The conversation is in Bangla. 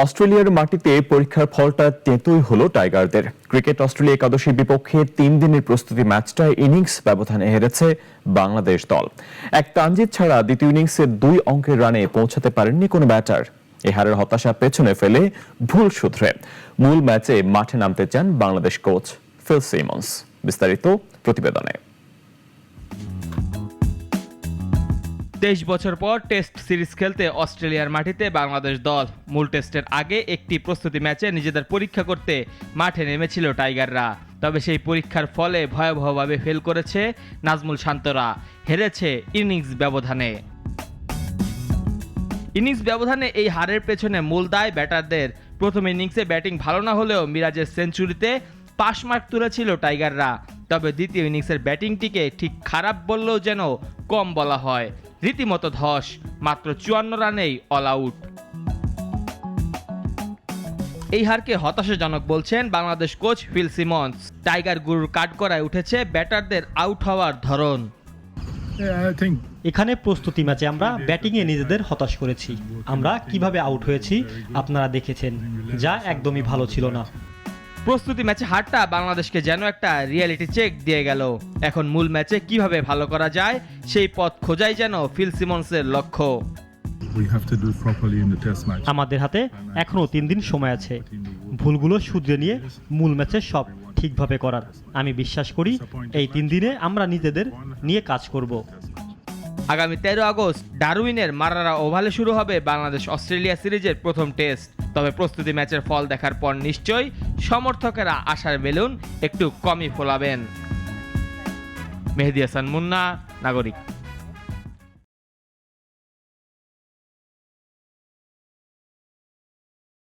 অস্ট্রেলিয়ার মাটিতে পরীক্ষার ফলটা তেঁতুই হলো টাইগারদের। ক্রিকেট অস্ট্রেলিয়া একাদশের বিপক্ষে 3 দিনের প্রস্তুতি ম্যাচটা ইনিংস ব্যবধানে হেরেছে বাংলাদেশ দল। এক তানজিদ ছাড়া দ্বিতীয় ইনিংসে 2 অঙ্কের রানে পৌঁছাতে পারেননি কোনো ব্যাটার। এই হারের হতাশা পেছনে ফেলে ভুল শুধরে মূল ম্যাচে মাঠে নামতে চান বাংলাদেশ কোচ ফিল সিমন্স। বিস্তারিত প্রতিবেদনে। 23 বছর পর টেস্ট সিরিজ খেলতে অস্ট্রেলিয়ার মাটিতে বাংলাদেশ দল। মূল টেস্টের আগে একটি প্রস্তুতি ম্যাচে নিজেদের পরীক্ষা করতে মাঠে নেমেছিল টাইগাররা। তবে সেই পরীক্ষার ফলে ভয়াবহভাবে ফেল করেছে নাজমুল শান্তরা, হেরেছে ইনিংস ব্যবধানে। ইনিংস ব্যবধানে এই হারের পেছনে মূল দায় ব্যাটারদের। প্রথম ইনিংসে ব্যাটিং ভালো না হলেও মিরাজের সেঞ্চুরিতে পাস মার্ক তুলেছিল টাইগাররা। তবে দ্বিতীয় ইনিংসের ব্যাটিংটিকে ঠিক খারাপ বললেও যেন কম বলা হয়। রীতিমতো ধস, মাত্র 54 রানেই অল আউট। এই হারকে হতাশাজনক বলছেন Bangladesh coach Phil Simmons. Tiger গুরুর কাঠগড়ায় উঠেছে ব্যাটারদের আউট হওয়ার ধরন। এখানে প্রস্তুতি ম্যাচে আমরা ব্যাটিংয়ে নিজেদের হতাশ করেছি। আমরা কিভাবে আউট হয়েছি আপনারা দেখেছেন, যা একদমই ভালো ছিল না। প্রস্তুতি ম্যাচে হারটা বাংলাদেশকে যেন একটা রিয়েলিটি চেক দিয়ে গেল। এখন মূল ম্যাচে কিভাবে ভালো করা যায় সেই পথ খোঁজাই যেন ফিল সিমন্সের লক্ষ্য। আমাদের হাতে এখনো 3 দিন সময় আছে ভুলগুলো শুধরে নিয়ে মূল ম্যাচে সব ঠিকভাবে করার। আমি বিশ্বাস করি এই 3 দিনে আমরা নিজেদের নিয়ে কাজ করব। আগামী 13 আগস্ট ডারউইনের মারারা ওভালে শুরু হবে বাংলাদেশ অস্ট্রেলিয়া সিরিজের প্রথম টেস্ট। তবে প্রস্তুতি ম্যাচের ফল দেখার পর নিশ্চয়ই সমর্থকেরা আশার বেলুন একটু কমই ফোলাবেন। মেহেদী হাসান মুন্না, নাগরিক।